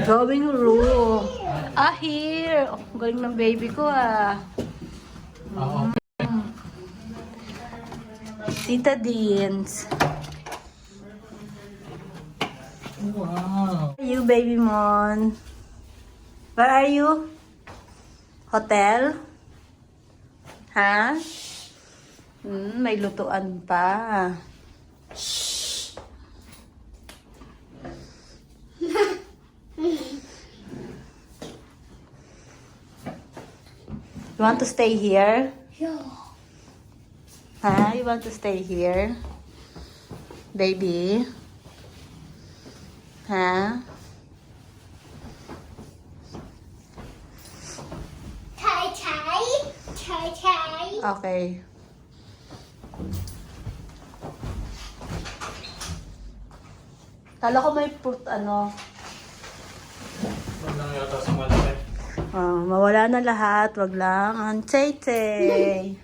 Drawing room. Ah, here. Oh, galing ng baby ko ah. Tita Deans. Wow. You, baby Mon. Where are you? Hotel? Ha? May lutuan pa. You want to stay here? Yeah. Ha? You want to stay here? Baby? Ha? Okay. Kala ko may fruit, ano. Wag lang yata sa malaki. Mawala na lahat. Wag lang ang tay-tay.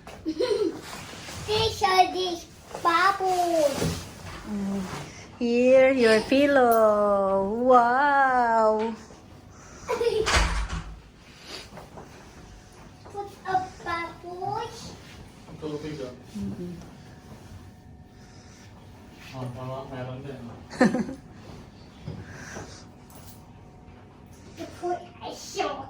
These are these bubbles. Here, your pillow. Wow. Put a bubbles. Tubig ah. Tama, meron din. Of course I shot.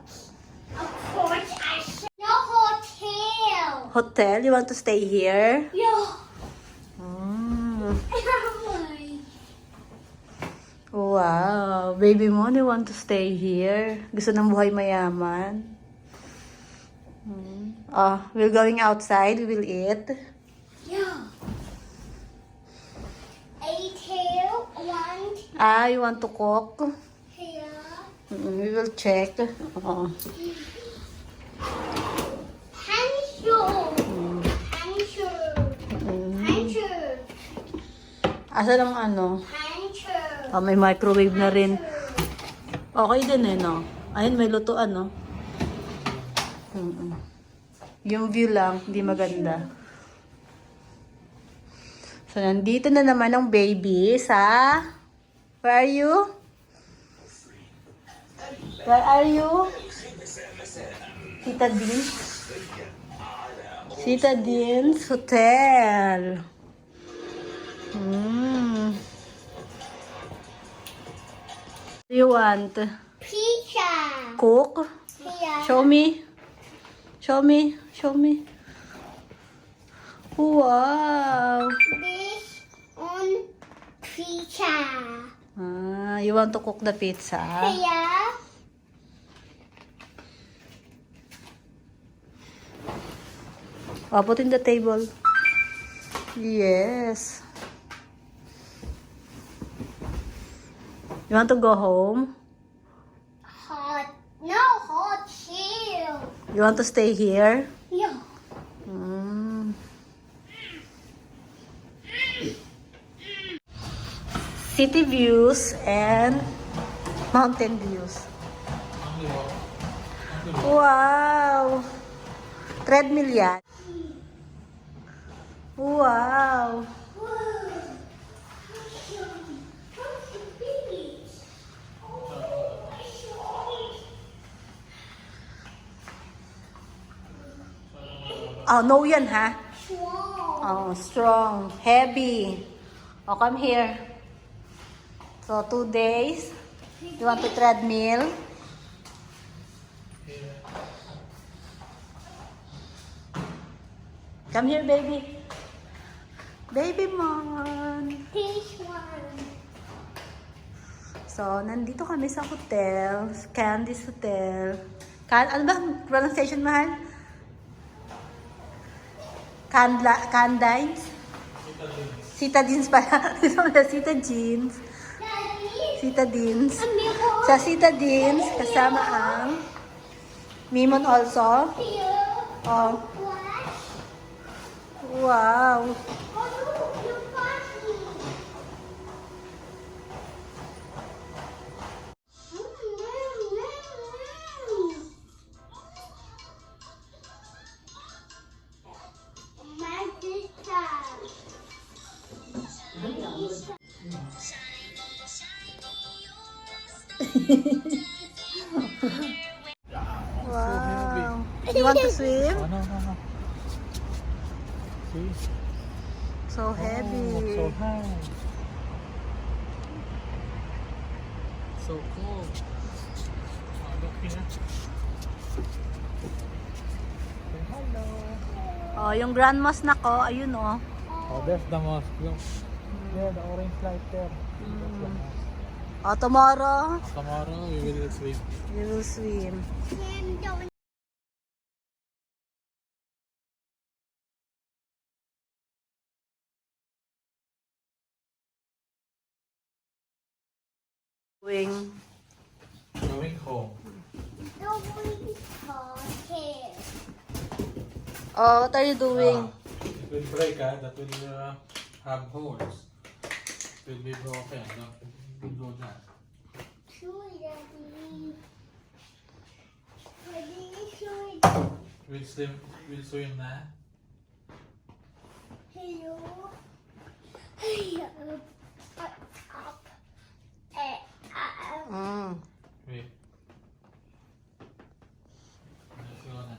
Of course I shot. No hotel. Hotel, you want to stay here? Yeah. Wow. Baby mo, you want to stay here? Gusto ng buhay mayaman? We're going outside. We will eat. Yeah. A tail, one You want to cook? here. We will check. Pencil. Pencil. Pencil. Asa lang ano? Pencil. May microwave na rin. Okay din eh, no? Ayun, may lutuan, no? Yung view lang, hindi maganda. So, nandito na naman ang baby sa... Where are you? Where are you? Tita Deans? Tita Deans Hotel. What do you want? Pizza. Cook? Here. Show me. Show me. Show me. Wow. This on pizza. You want to cook the pizza? Here. Put in the table. Yes. You want to go home? Hot. No, hot chill. You want to stay here? Yeah. City views and mountain views. Wow! Treadmill yan. Wow! Oh, no yan ha? Oh, strong. Heavy. Oh, come here. So, 2 days. You want to treadmill? Come here, baby. Baby Mon. This one. So, nandito kami sa hotel. Candice Hotel. Ano ba ang pronunciation, mahal? Candines? Sita Jeans pala. Sita Jeans. Daddy. Sita Jeans. Amigo. Sa Sita Jeans, kasama ang Mimon also. Here. Oh, What? wow. Oh, look, you got me. Wow. You want to swim? Oh, no. See? So heavy. Oh, so high. So cool. Oh, look here. Say hello. Oh, yung grandmas na ko, ayun oh. Oh, there's the mosque. Look. Yeah, the orange light there. That's the mosque. Oh, tomorrow, Tomorrow we will swim. we will swim. Tim, don't. Going. Going home. Nobody call here. Oh, what are you doing? It will break, that will have holes. It will be broken. Don't do that. Sure, Daddy. Daddy, sure. We'll swim now. Hello. Hello. Up. Mm. Wait. Let's go na.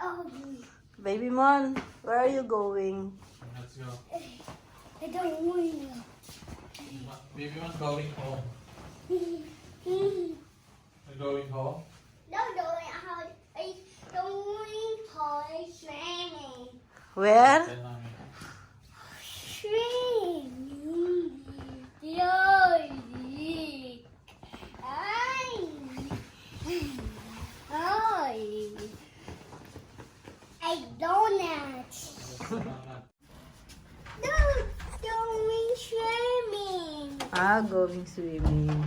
Oh, Baby Mon, where are you going? Let's go. I don't want to. Baby one's going home. No, We're going home. I don't want to swimming. Where? Tell mommy. Swimming. Daddy. I donuts. No, going swimming. Ah, going swimming.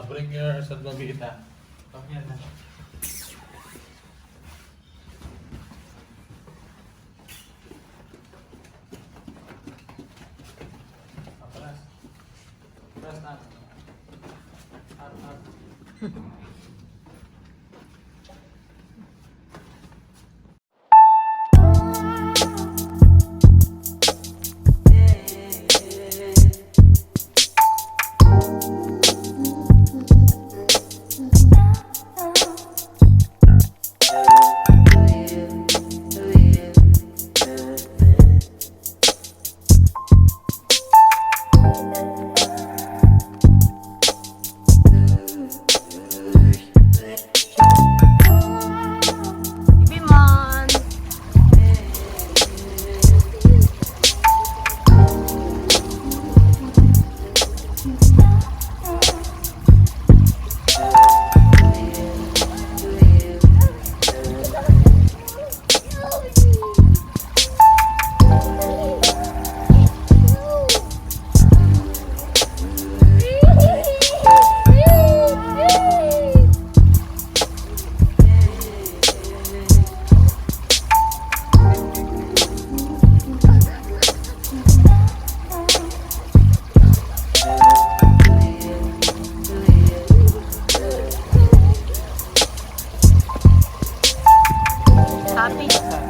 Bring your salbabita. Come here na. Press. Press na. Up. Baby Mon.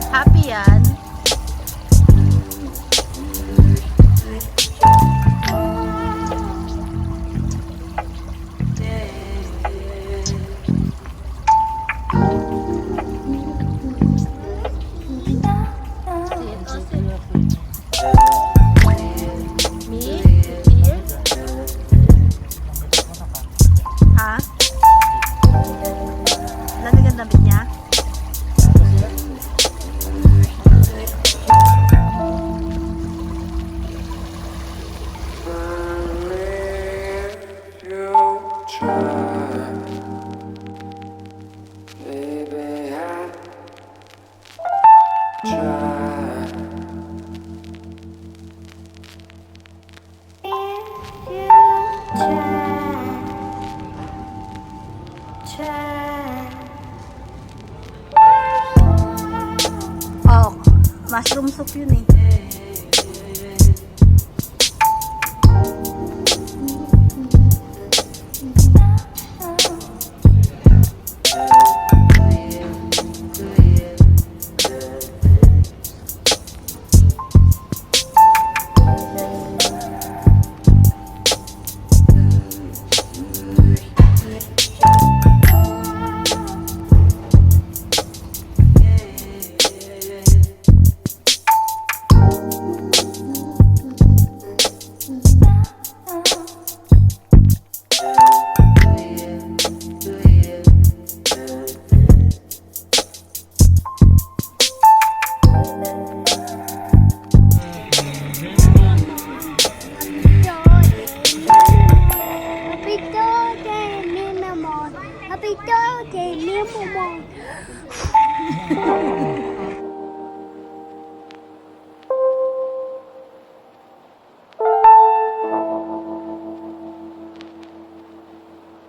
Happy yan. Me? Here? Ha? Lamig ang damit niya? Baby, I try. Oh, mushroom soup yun eh. Meow, meow, meow.